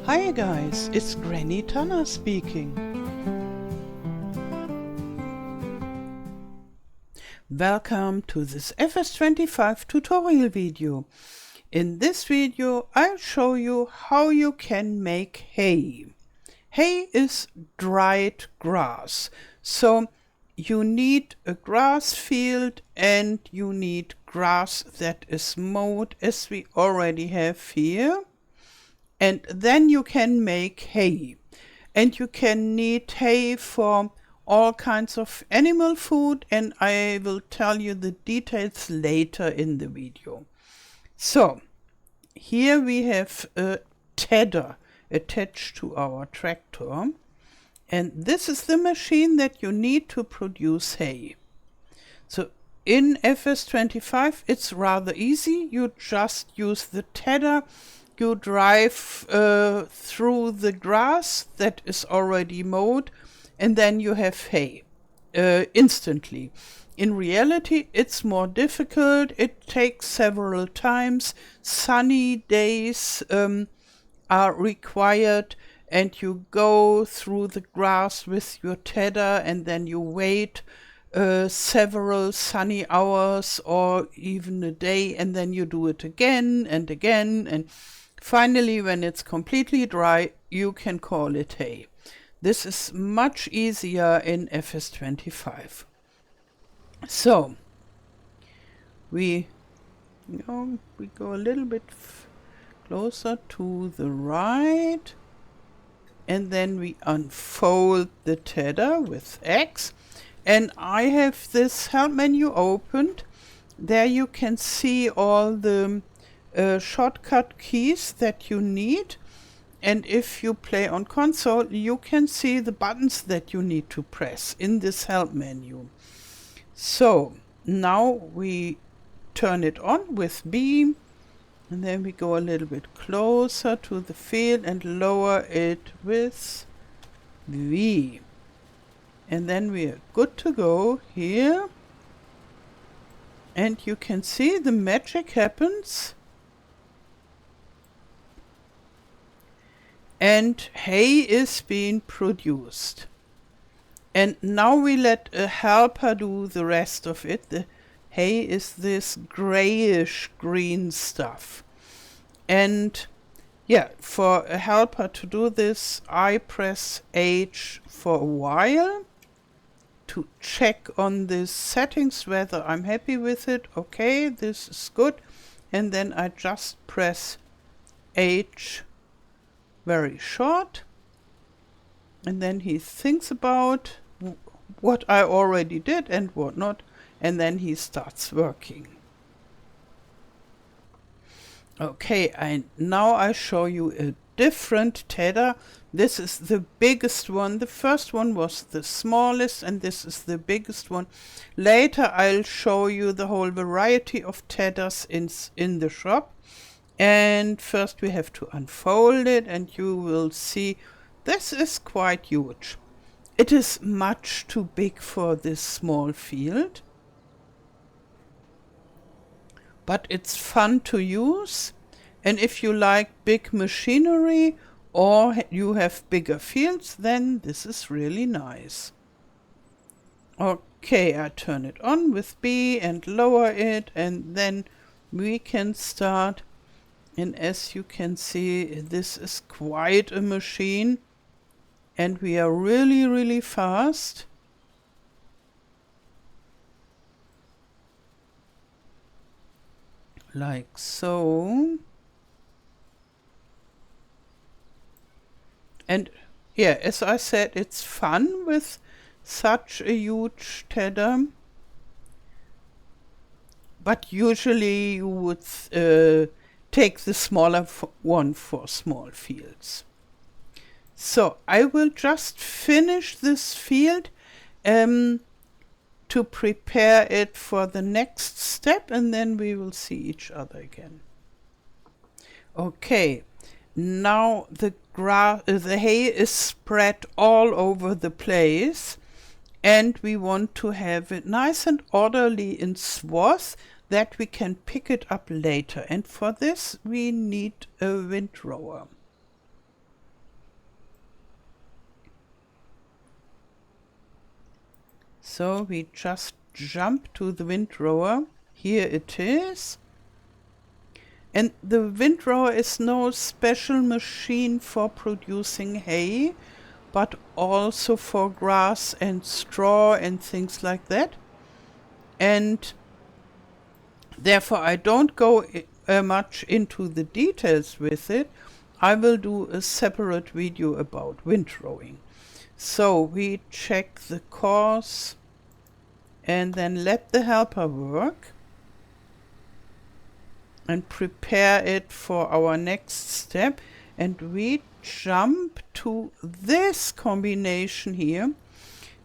Hi guys, it's Granny Tana speaking. Welcome to this FS25 tutorial video. In this video I'll show you how you can make hay. Hay is dried grass, so you need a grass field and you need grass that is mowed, as we already have here. And then you can make hay. And you can need hay for all kinds of animal food, and I will tell you the details later in the video. So, here we have a tedder attached to our tractor. And this is the machine that you need to produce hay. So, in FS25 it's rather easy. You just use the tedder. You drive through the grass that is already mowed, and then you have hay instantly. In reality, it's more difficult. It takes several times. Sunny days are required, and you go through the grass with your tedder, and then you wait several sunny hours or even a day, and then you do it again and again, and finally, when it's completely dry, you can call it hay. This is much easier in FS25. So, we go a little bit closer to the right, and then we unfold the tedder with X. And I have this help menu opened. There you can see all the shortcut keys that you need, and if you play on console you can see the buttons that you need to press in this help menu. So now we turn it on with B, and then we go a little bit closer to the field and lower it with V, and then we are good to go here, and you can see the magic happens. And hay is being produced. And now we let a helper do the rest of it. The hay is this grayish green stuff. And yeah, for a helper to do this, I press H for a while to check on the settings whether I'm happy with it. Okay, this is good. And then I just press H very short, and then he thinks about what I already did and what not, and then he starts working. Okay, now I show you a different tedder. This is the biggest one. The first one was the smallest, and this is the biggest one. Later I'll show you the whole variety of tedders in the shop. And first we have to unfold it, and you will see this is quite huge. It is much too big for this small field, but it's fun to use. And if you like big machinery or you have bigger fields, then this is really nice. Okay, I turn it on with B and lower it, and then we can start. And as you can see, this is quite a machine, and we are really fast. Like so. And yeah, as I said, it's fun with such a huge tedder. But usually you would take the smaller one for small fields. So I will just finish this field to prepare it for the next step, and then we will see each other again. Okay, now the hay is spread all over the place, and we want to have it nice and orderly in swaths that we can pick it up later. And for this we need a windrower. So we just jump to the windrower. Here it is. And the windrower is no special machine for producing hay, but also for grass and straw and things like that. And therefore I don't go much into the details with it. I will do a separate video about windrowing. So we check the course and then let the helper work and prepare it for our next step. And we jump to this combination here.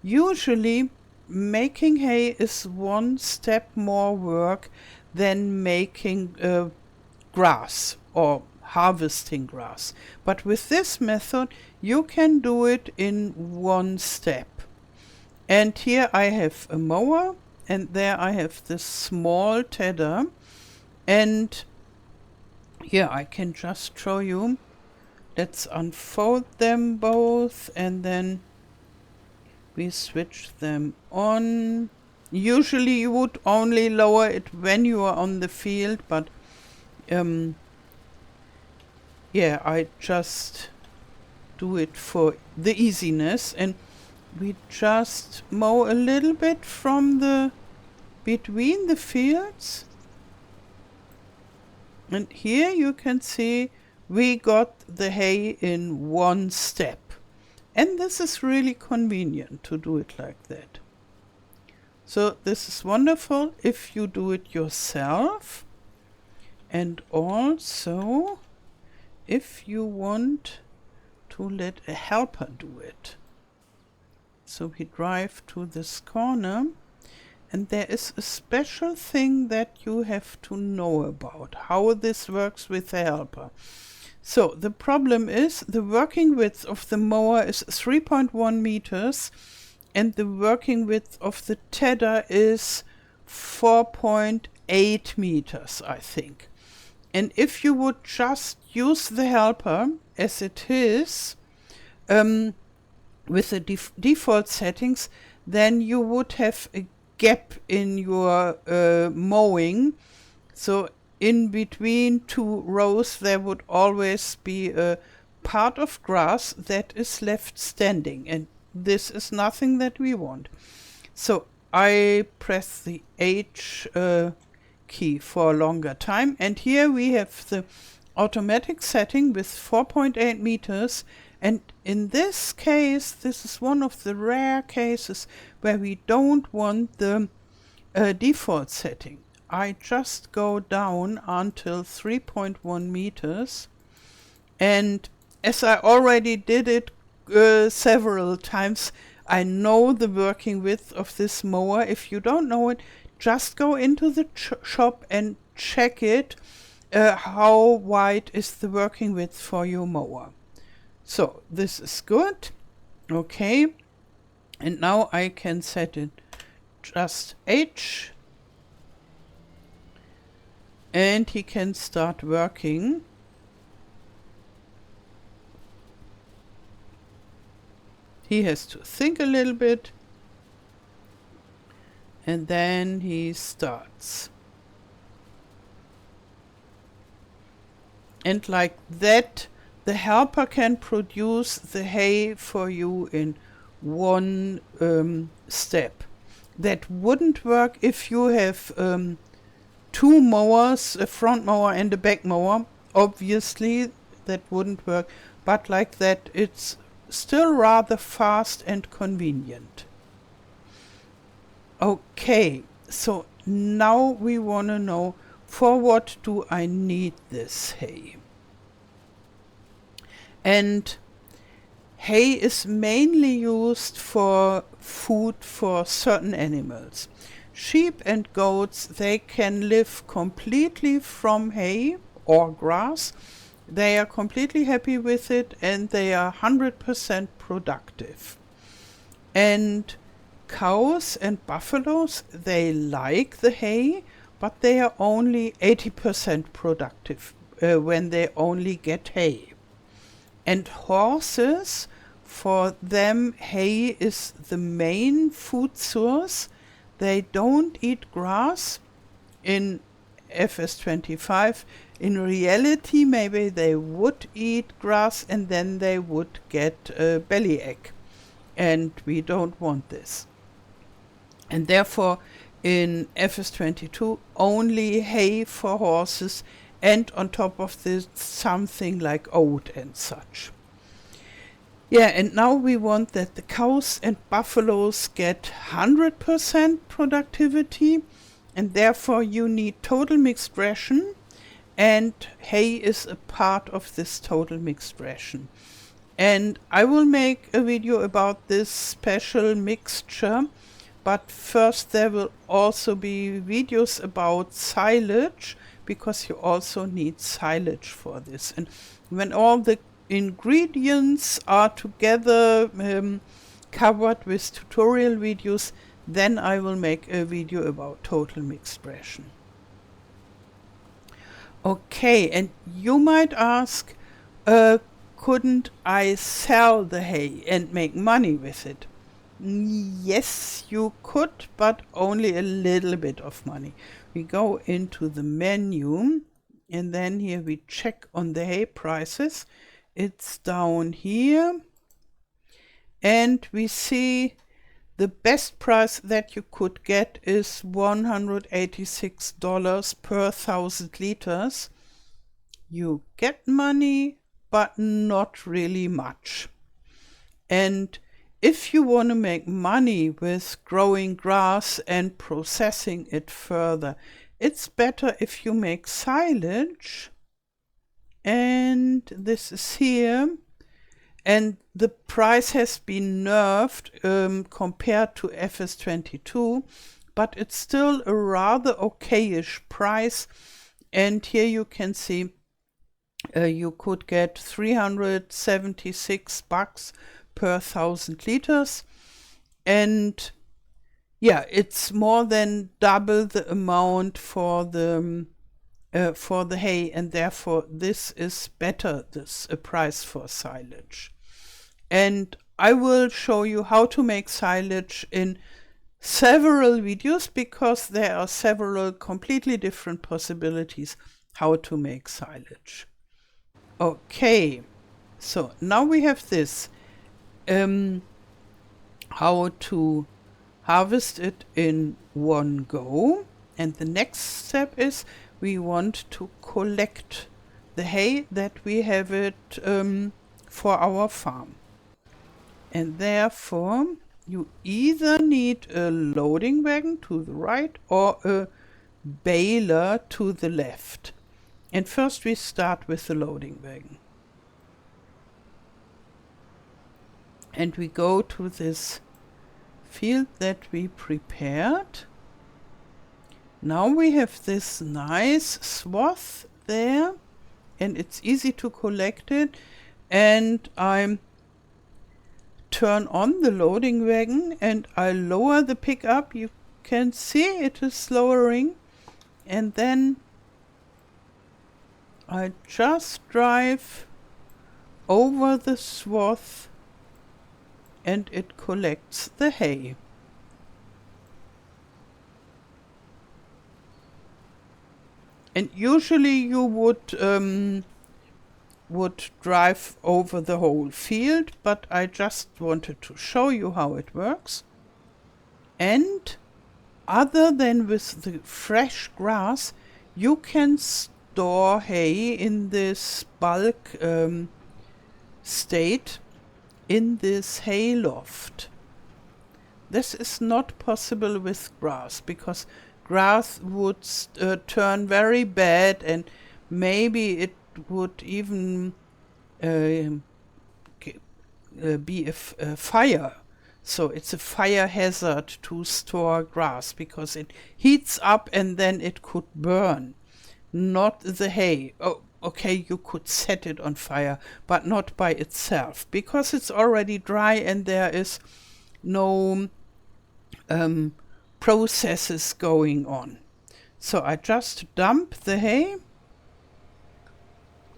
Usually making hay is one step more work than making grass or harvesting grass. But with this method you can do it in one step. And here I have a mower, and there I have this small tedder. And here I can just show you. Let's unfold them both and then we switch them on. Usually you would only lower it when you are on the field, but yeah, I just do it for the easiness. And we just mow a little bit from the between the fields. And here you can see we got the hay in one step. And this is really convenient to do it like that. So this is wonderful if you do it yourself. And also if you want to let a helper do it. So we drive to this corner, and there is a special thing that you have to know about, how this works with the helper. So the problem is the working width of the mower is 3.1 meters and the working width of the tedder is 4.8 meters, I think. And if you would just use the helper as it is, with the default settings, then you would have a gap in your mowing. So in between two rows there would always be a part of grass that is left standing, and this is nothing that we want. So I press the H key for a longer time, and here we have the automatic setting with 4.8 meters. And in this case, this is one of the rare cases where we don't want the default setting. I just go down until 3.1 meters. And as I already did it several times, I know the working width of this mower. If you don't know it, just go into the shop and check it, how wide is the working width for your mower. So this is good. Okay. And now I can set it just H. And he can start working. He has to think a little bit. And then he starts. And like that, the helper can produce the hay for you in one step. That wouldn't work if you have two mowers, a front mower and a back mower. Obviously, that wouldn't work. But like that, it's still rather fast and convenient. Okay, so now we want to know, for what do I need this hay? And hay is mainly used for food for certain animals. Sheep and goats, they can live completely from hay or grass. They are completely happy with it and they are 100% productive. And cows and buffaloes, they like the hay, but they are only 80% productive when they only get hay. And horses, For them, hay is the main food source. They don't eat grass in FS25. In reality, maybe they would eat grass and then they would get a bellyache. And we don't want this. And therefore, in FS22, only hay for horses, and on top of this, something like oat and such. Yeah, and now we want that the cows and buffaloes get 100% productivity, and therefore you need total mixed ration, and hay is a part of this total mixed ration. And I will make a video about this special mixture, but first there will also be videos about silage, because you also need silage for this. And when all the ingredients are together covered with tutorial videos, then I will make a video about total mixed ration. Okay, and you might ask, couldn't I sell the hay and make money with it? Yes, you could, but only a little bit of money. We go into the menu, and then here we check on the hay prices. It's down here, and we see the best price that you could get is $186 per 1,000 liters. You get money, but not really much. And if you want to make money with growing grass and processing it further, it's better if you make silage. And this is here. And the price has been nerfed compared to FS22, but it's still a rather okayish price. And here you can see you could get $376 per 1,000 liters. And yeah, it's more than double the amount for the hay, and therefore this is better, a price for silage. And I will show you how to make silage in several videos, because there are several completely different possibilities how to make silage. Okay, so now we have this, how to harvest it in one go. And the next step is we want to collect the hay that we have it for our farm. And therefore you either need a loading wagon to the right or a baler to the left. And first we start with the loading wagon. And we go to this field that we prepared. Now we have this nice swath there, and it's easy to collect it. And I turn on the loading wagon and I lower the pickup. You can see it is lowering, and then I just drive over the swath and it collects the hay. And usually you would drive over the whole field, but I just wanted to show you how it works. And other than with the fresh grass, you can store hay in this bulk state in this hay loft. This is not possible with grass, because grass would turn very bad, and maybe it would even be a fire. So it's a fire hazard to store grass, because it heats up and then it could burn. Not the hay. Oh, okay, you could set it on fire, but not by itself, because it's already dry and there is no processes going on. So I just dump the hay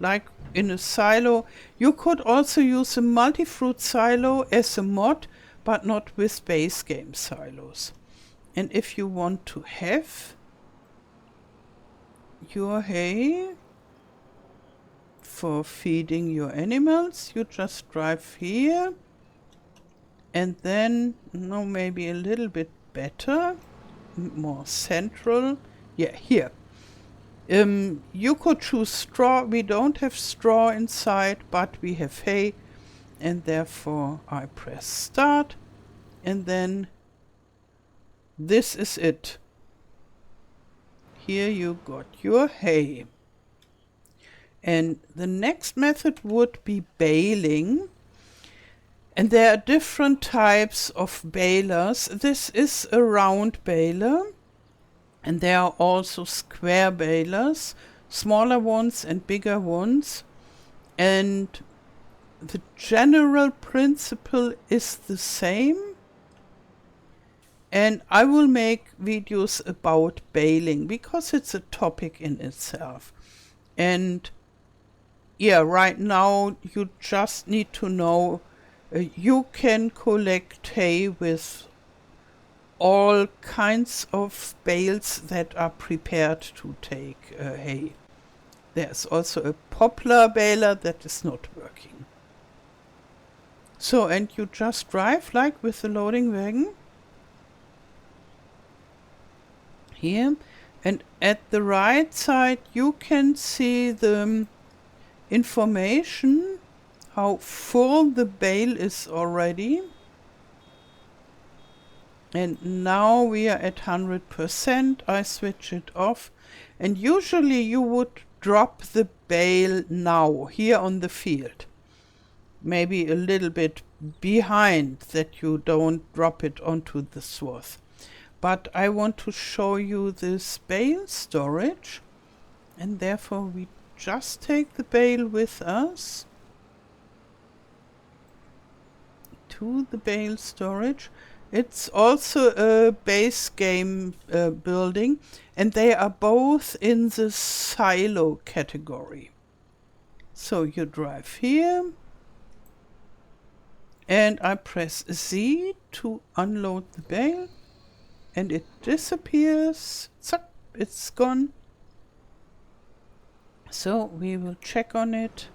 like in a silo. You could also use a multi-fruit silo as a mod, but not with base game silos. And if you want to have your hay for feeding your animals, you just drive here, and then, no, maybe a little bit better, more central, yeah, here. You could choose straw. We don't have straw inside, but we have hay, and therefore I press start, and then this is it. Here you got your hay. And the next method would be baling. And there are different types of balers. This is a round baler. And there are also square balers, smaller ones and bigger ones. And the general principle is the same. And I will make videos about baling because it's a topic in itself. And yeah, right now you just need to know you can collect hay with all kinds of bales that are prepared to take hay. There's also a poplar baler that is not working. So, and you just drive like with the loading wagon. Here, and at the right side you can see the information how full the bale is already, and now we are at 100%. I switch it off, and usually you would drop the bale now here on the field, maybe a little bit behind that you don't drop it onto the swath. But I want to show you this bale storage, and therefore we just take the bale with us to the bale storage. It's also a base game building, and they are both in the silo category. So you drive here, and I press Z to unload the bale. And it disappears. Zuck, it's gone. So we will check on it.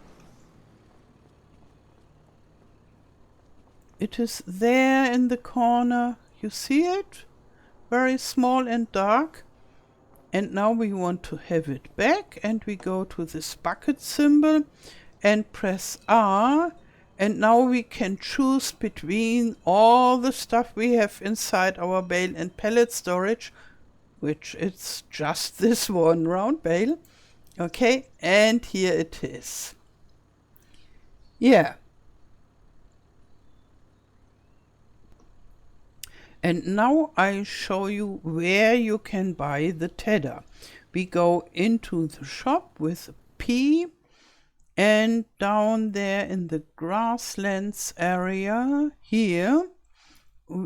It is there in the corner. You see it? Very small and dark. And now we want to have it back, and we go to this bucket symbol and press R. And now we can choose between all the stuff we have inside our bale and pellet storage, which it's just this one round bale. Okay, and here it is. Yeah. And now I show you where you can buy the tedder. We go into the shop with P, and down there in the grasslands area here,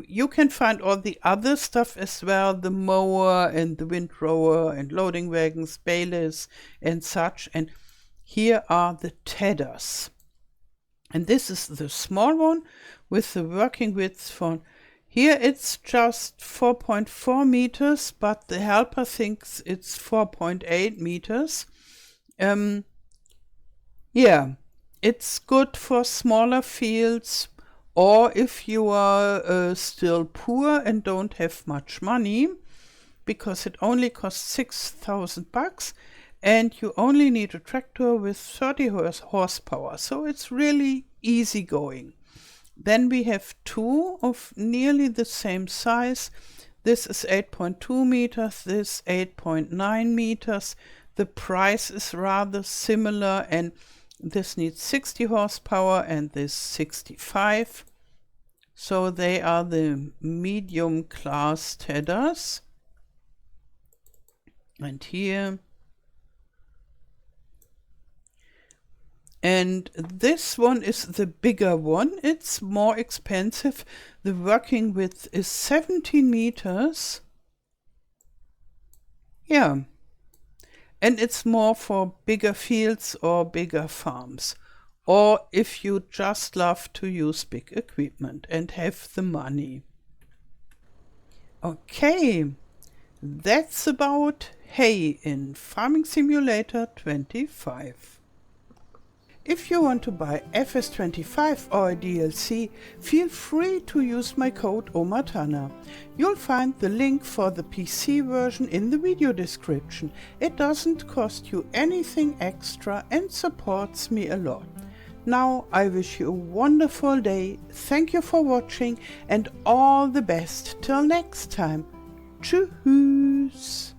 you can find all the other stuff as well, the mower and the windrower and loading wagons, balers and such. And here are the tedders. And this is the small one with the working width for, here it's just 4.4 meters, but the helper thinks it's 4.8 meters. Yeah, it's good for smaller fields, or if you are still poor and don't have much money, because it only costs $6,000 and you only need a tractor with 30 horsepower. So it's really easy going. Then we have two of nearly the same size. This is 8.2 meters, this 8.9 meters. The price is rather similar, and this needs 60 horsepower and this 65. So they are the medium class tedders. And here. And this one is the bigger one. It's more expensive. The working width is 17 meters. Yeah. And it's more for bigger fields or bigger farms. Or if you just love to use big equipment and have the money. Okay, that's about hay in Farming Simulator 25. If you want to buy FS25 or a DLC, feel free to use my code OMATANA. You'll find the link for the PC version in the video description. It doesn't cost you anything extra and supports me a lot. Now I wish you a wonderful day, thank you for watching and all the best till next time. Tschüss!